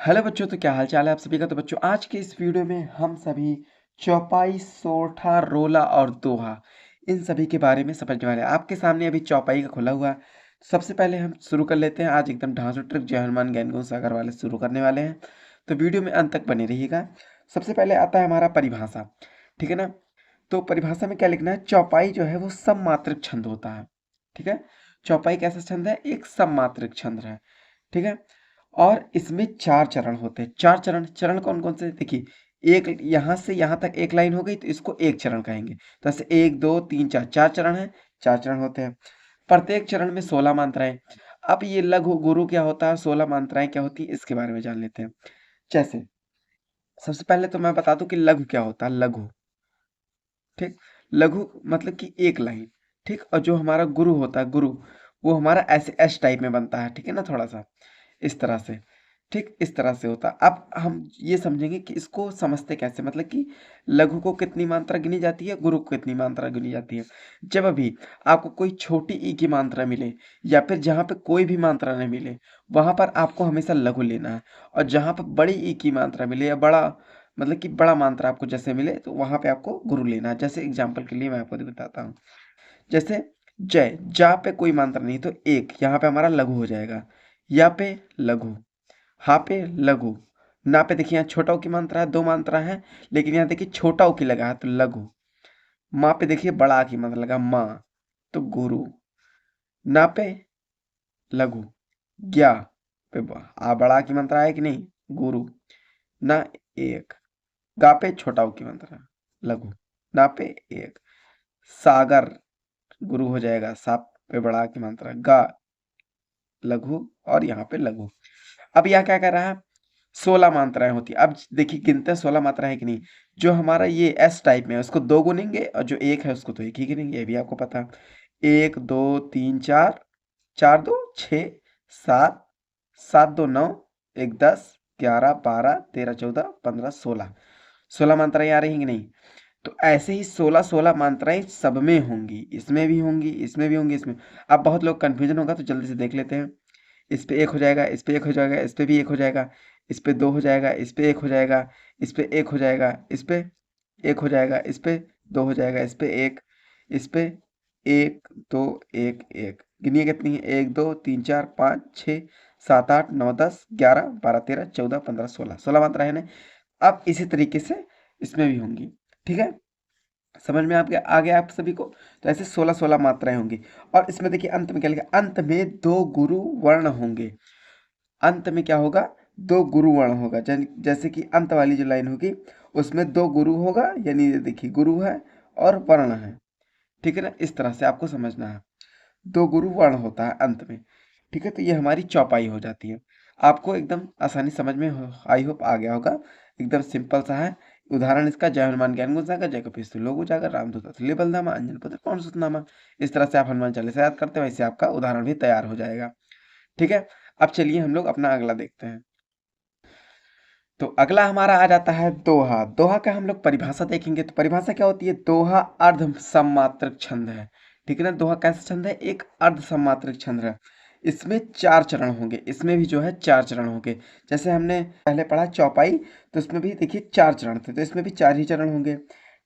Hello बच्चों, तो क्या हाल चाल है आप सभी का। तो बच्चों, आज के इस वीडियो में हम सभी चौपाई, सोरठा, रोला और दोहा इन सभी के बारे में समझने वाले हैं। आपके सामने अभी चौपाई का खुला हुआ है। सबसे पहले हम शुरू कर लेते हैं। आज एकदम ढांसू ट्रिक जय हनुमान ज्ञान गुण सागर वाले शुरू करने वाले हैं, तो वीडियो में अंत तक बने रहिएगा। सबसे पहले आता है हमारा परिभाषा, ठीक है ना। तो परिभाषा में क्या लिखना है, चौपाई जो है वो सममात्रिक छंद होता है, ठीक है। चौपाई कैसा छंद है, एक सममात्रिक छंद है, ठीक है। और इसमें 4 चरण होते हैं। 4 चरण, चरण कौन-कौन से देखिए, एक यहाँ से यहाँ तक एक लाइन हो गई तो इसको एक चरण कहेंगे। तो ऐसे 1 2 3 4 4 चरण हैं, 4 चरण होते हैं। प्रत्येक चरण में 16 मात्राएँ। अब ये लघु गुरु क्या होता है, 16 मात्राएँ क्या होती है, इसके बारे में जान लेते हैं। जैसे सबसे पहले तो मैं बता दूँ कि लघु क्या होता है, लघु, ठीक। लघु मतलब कि एक लाइन, ठीक। और जो हमारा गुरु होता है, गुरु, वो हमारा ऐसे एस टाइप में बनता है, ठीक है ना, थोड़ा-सा इस तरह से, ठीक, इस तरह से होता है। अब हम ये समझेंगे कि इसको समझते कैसे, मतलब कि लघु को कितनी मात्रा गिनी जाती है, गुरु को कितनी मात्रा गिनी जाती है। जब भी आपको कोई छोटी ई की मात्रा मिले या फिर जहाँ पे कोई भी मात्रा न मिले, वहाँ पर आपको हमेशा लघु लेना है। और जहाँ पर बड़ी ई की मात्रा मिले या बड़ा, मतलब कि बड़ा मात्रा आपको जैसे मिले, तो वहाँ पे आपको गुरु लेना है। जैसे एग्जाम्पल के लिए मैं आपको बताता हूँ। जैसे जय, जा पे कोई मात्रा नहीं तो एक, यहाँ पे हमारा लघु हो जाएगा। या पे लघु, हा पे लघु, ना पे देखिए यहाँ छोटा ऊ की मात्रा है, 2 मात्रा है, लेकिन यहाँ देखिए छोटा ऊ की लगा है तो लघु। माँ पे देखिए बड़ा आ की मात्रा लगा, माँ, तो गुरु। ना पे लघु, ज्ञा पे आ बड़ा आ की मात्रा है कि नहीं, गुरु। ना एक, गा पे छोटा ऊ की मात्रा, लघु। ना पे एक, सागर, गुरु हो जाएगा। सा पे बड़ा आ की मात्रा, गा, लघु, और यहाँ पे लघु। अब यह क्या कर रहा है, 16 मात्राएं होती है। अब देखिए गिनते हैं 16 मात्रा है कि नहीं। जो हमारा ये एस टाइप में है उसको 2 गुनेंगे और जो एक है उसको तो एक ही गिनेंगे, ये भी आपको पता है। 1 2 3 4, 4 2 6 7, 7 2 9, 1 10, 11 12 13 14 15 16, 16 मात्राएं आ रही कि नहीं। तो ऐसे ही 16 16 मात्राएं सब में होंगी, इसमें भी होंगी, इसमें भी होंगी, इसमें। अब बहुत लोग कंफ्यूजन होगा तो जल्दी से देख लेते हैं। इस पे एक हो जाएगा, इस पे एक हो जाएगा, इस पे भी एक हो जाएगा, इस पे 2 हो जाएगा, इस पे 1 हो जाएगा, इस पे 1 हो जाएगा, इस पे 1 हो जाएगा, इस पे 2 हो जाएगा, इस पे 1, इस पे 1 2 1 1। गिनिए कितनी है, 1 2 3 4 5 6 7 8 9 10 11 12 13 14 15 16, 16 मात्रा है ना। अब इसी तरीके से इसमें भी होंगी, ठीक है। समझ में आ गया आप सभी को। तो ऐसे 16 16 मात्राएं होंगी। और इसमें देखिए अंत में क्या लिखा, अंत में 2 गुरु वर्ण होंगे। अंत में क्या होगा, 2 गुरु वर्ण होगा। जैसे कि अंत वाली जो लाइन होगी उसमें 2 गुरु होगा, यानी ये देखिए गुरु है और वर्ण है, ठीक है ना। इस तरह से आपको समझना है, 2 गुरु वर्ण होता है अंत में, ठीक है। तो ये हमारी चौपाई हो जाती है। आपको एकदम आसानी समझ में आई होप आ गया होगा। एकदम सिंपल सा है। उदाहरण इसका जय हनुमान ज्ञान गुण सागर, जय कपीस लोक उजागर, रामदूत अतुल्य बलधामा, अंजन पुत्र पवन सुत नामा। इस तरह से आप हनुमान चालीसा याद करते हैं, वैसे आपका उदाहरण भी तैयार हो जाएगा, ठीक है। अब चलिए हम लोग अपना अगला देखते हैं। तो अगला हमारा आ जाता है दोहा। दोहा का हम लोग परिभाषा देखेंगे। तो परिभाषा क्या होती है, दोहा अर्ध सममात्रक छंद है, ठीक है ना। दोहा कैसा छंद है, एक अर्ध सममात्रक छंद है। इसमें 4 चरण होंगे, इसमें भी जो है 4 चरण होंगे। जैसे हमने पहले पढ़ा चौपाई, तो इसमें भी देखिए 4 चरण थे, तो इसमें भी 4 ही चरण होंगे,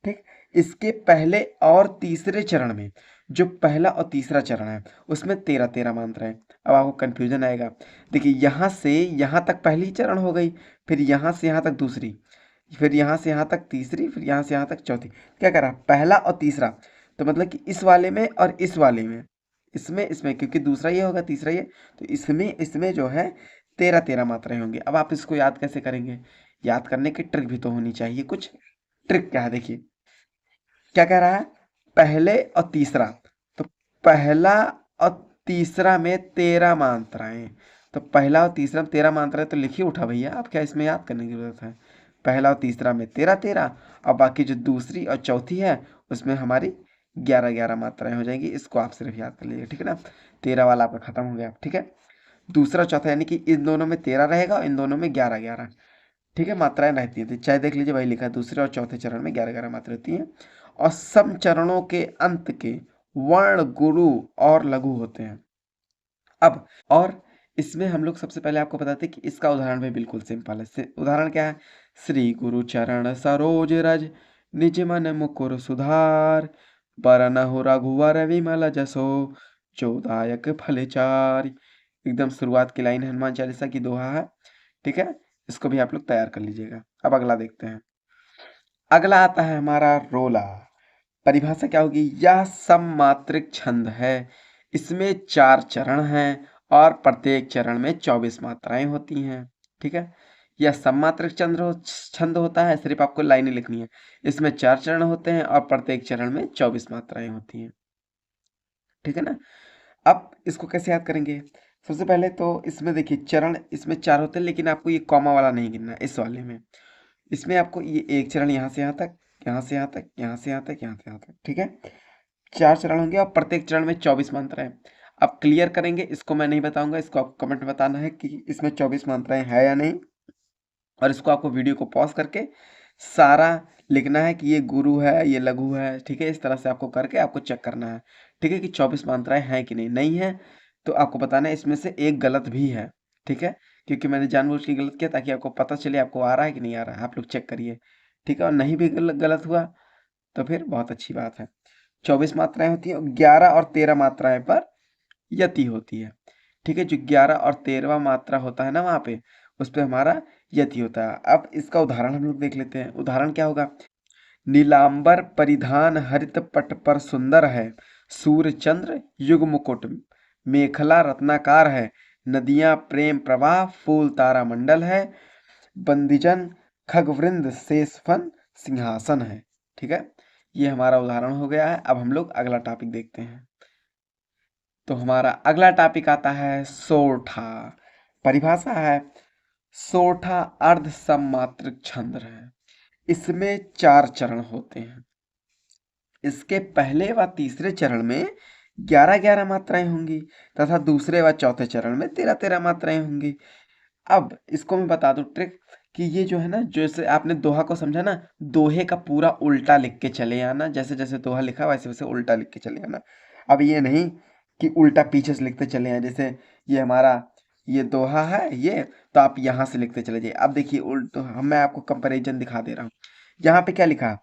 ठीक। इसके पहले और तीसरे चरण में, जो पहला और तीसरा चरण है उसमें 13 13 मात्राएं। अब आपको कंफ्यूजन आएगा। देखिए यहाँ से यहाँ तक पहली चरण हो गई, फिर यहाँ से यहाँ तक दूसरी, फिर यहाँ से यहाँ तक तीसरी, फिर यहाँ से यहाँ तक चौथी। क्या करा, पहला और तीसरा, तो मतलब कि इस वाले में और इस वाले में, इसमें इसमें, क्योंकि दूसरा ये होगा तीसरा ये, तो इसमें इसमें जो है 13 13 मात्राएं होंगी। अब आप इसको याद कैसे करेंगे, याद करने की ट्रिक भी तो होनी चाहिए कुछ। ट्रिक क्या है देखिए, क्या कह रहा है, पहले और तीसरा, तो पहला और तीसरा में 13 मात्राएं। तो पहला और तीसरा में 13 मात्राएं तो लिखिए उठा भैया, आप क्या इसमें याद करने की जरूरत है। पहला और तीसरा में 13 13, और बाकी जो दूसरी और चौथी है उसमें हमारी 11 11 मात्राएं हो जाएंगी। इसको आप सिर्फ याद कर लीजिए, ठीक है ना। 13 वाला आपका खत्म हो गया, ठीक है। दूसरा चौथा यानी कि इन दोनों में 13 रहेगा और इन दोनों में 11 11, ठीक है, मात्राएं रहती है। तो चाहे देख लीजिए, वही लिखा है, दूसरे और चौथे चरण में 11 11 मात्रा होती हैं। और सम चरणों के अंत के वर्ण गुरु और लघु होते हैं। अब और इसमें हम लोग सबसे पहले आपको बताते हैं कि इसका उदाहरण भी बिल्कुल सिंपल है। उदाहरण क्या है? श्री गुरु चरण सरोज रज, निज मन मुकुर सुधार, बरनहु रघुवर विमल जसो, जोदायक फल चारि। एकदम शुरुआत की लाइन हनुमान चालीसा की दोहा है, ठीक है। इसको भी आप लोग तैयार कर लीजिएगा। अब अगला देखते हैं। अगला आता है हमारा रोला। परिभाषा क्या होगी? यह सममात्रिक छंद है, इसमें 4 चरण हैं और प्रत्येक चरण में 24 मात्राएं होती हैं, ठीक है। यह सममात्रिक छंद होता है, सिर्फ आपको लाइनें लिखनी है। इसमें 4 चरण होते हैं और प्रत्येक चरण में 24 मात्राएं होती हैं, ठीक है ना। अब इसको कैसे याद करेंगे? सबसे पहले तो इसमें देखिए चरण इसमें 4 होते हैं, लेकिन आपको ये कॉमा वाला नहीं गिनना है इस वाले में। इसमें आपको ये एक चरण यहाँ से यहाँ तक, यहाँ से यहाँ तक, यहाँ से यहाँ तक, यहाँ से यहाँ तक, ठीक है। 4 चरण होंगे और प्रत्येक चरण में 24 मात्राएं। अब क्लियर करेंगे, इसको मैं नहीं बताऊंगा, इसको आपको कमेंट में बताना है कि इसमें 24 मात्राएं है या नहीं। और इसको आपको वीडियो को पॉज करके सारा लिखना है कि ये गुरु है, ये लघु है, ठीक है। इस तरह से आपको करके आपको चेक करना है, ठीक है, कि 24 मात्राएं हैं कि नहीं। नहीं है तो आपको बताना है इसमें से एक गलत भी है, ठीक है। क्योंकि मैंने जानबूझ के गलत किया ताकि आपको पता चले आपको आ रहा है कि नहीं आ रहा है। आप लोग चेक करिए, ठीक है। और नहीं भी गलत हुआ तो फिर बहुत अच्छी बात है। 24 मात्राएं होती हैं, 11 और 13 मात्राएं पर यति होती है, ठीक है। जो 11 और 13वां मात्रा होता है ना, वहां पे उस पे हमारा यति होता है। अब इसका उदाहरण हम लोग देख लेते हैं। उदाहरण क्या होगा? नीलांबर परिधान हरित पट पर सुंदर है, सूर्य चंद्र युग मुकुट, मेखला रत्नाकार है, नदियां प्रेम प्रवाह, फूल तारा मंडल है, बंदीजन खगवृंद शेषफन सिंहासन है, ठीक है। ये हमारा उदाहरण हो गया है। अब हम लोग अगला टॉपिक देखते हैं। तो हमारा अगला टॉपिक आता है सोरठा। परिभाषा है, सोरठा अर्ध सममात्रिक छंद है, इसमें 4 चरण होते हैं। इसके पहले व तीसरे चरण में 11-11 मात्राएं होंगी तथा दूसरे व चौथे चरण में 13-13 मात्राएं होंगी। अब इसको मैं बता दूं ट्रिक कि ये जो है ना, जैसे आपने दोहा को समझा ना, दोहे का पूरा उल्टा लिख के चले आना। जैसे जैसे दोहा लिखा वैसे वैसे उल्टा लिख के चले आना। अब ये नहीं कि उल्टा पीछे से लिखते चले आए। जैसे ये हमारा ये दोहा है ये, तो आप यहाँ से लिखते चले जाइए। अब देखिए उल्टा, मैं आपको कंपैरिजन दिखा दे रहा हूँ। यहाँ पे क्या लिखा?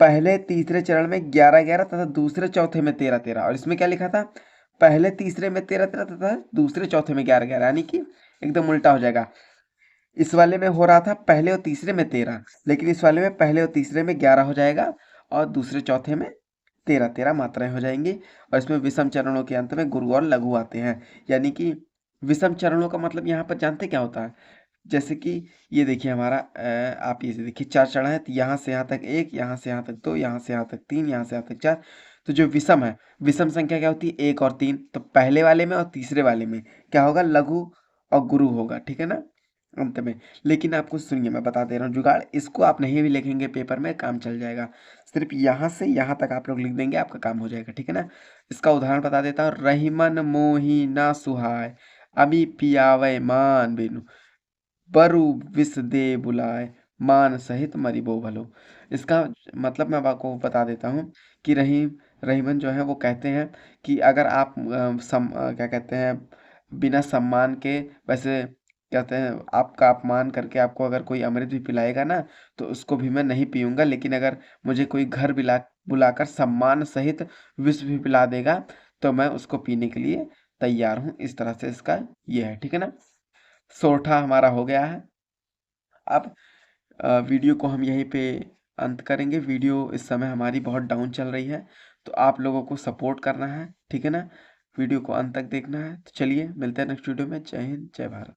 पहले तीसरे चरण में 11-11 तथा दूसरे चौथे में 13-13। और इसमें क्या लिखा था? पहले तीसरे में 13-13 तथा दूसरे चौथे में 11-11, यानी कि एकदम उल्टा हो जाएगा। इस वाले में हो रहा था पहले और तीसरे में 13, लेकिन इस वाले में पहले और तीसरे में 11 हो जाएगा और दूसरे चौथे में 13-13 मात्राएं हो जाएंगी। और इसमें विषम चरणों के अंत में गुरु और लघु आते हैं। यानी कि विषम चरणों का मतलब यहाँ पर जानते क्या होता है? जैसे कि ये देखिए हमारा आप ये देखिए 4 चरण है, तो यहाँ से यहाँ तक 1, यहाँ से यहाँ तक 2, यहाँ से यहाँ तक 3, यहाँ से यहाँ तक 4। तो जो विषम है, विषम संख्या क्या होती है? 1 और 3। तो पहले वाले में और तीसरे वाले में क्या होगा? लघु और गुरु होगा, ठीक है ना, अंत में। लेकिन आपको सुनिए, मैं बता दे रहा हूँ जुगाड़। इसको आप नहीं भी लिखेंगे पेपर में, काम चल जाएगा। सिर्फ यहाँ से यहाँ तक आप लोग लिख देंगे, आपका काम हो जाएगा, ठीक है ना। इसका उदाहरण बता देता हूँ। रहीमन मोही ना सुहाय, अमी पियावे मान बिनु, बरु विष दे बुलाए, मान सहित मरिबो भलो। इसका मतलब मैं आपको बता देता हूँ कि रहीमन जो है वो कहते हैं कि अगर आप क्या कहते हैं, बिना सम्मान के, वैसे कहते हैं आपका अपमान करके आपको अगर कोई अमृत भी पिलाएगा ना, तो उसको भी मैं नहीं पीऊंगा। लेकिन अगर मुझे कोई घर बुलाकर सम्मान सहित विष भी पिला देगा तो मैं उसको पीने के लिए तैयार हूँ। इस तरह से इसका ये है, ठीक है ना। सोरठा हमारा हो गया है। अब वीडियो को हम यहीं पे अंत करेंगे। वीडियो इस समय हमारी बहुत डाउन चल रही है, तो आप लोगों को सपोर्ट करना है, ठीक है ना। वीडियो को अंत तक देखना है। तो चलिए मिलते हैं नेक्स्ट वीडियो में। जय हिंद, जय भारत।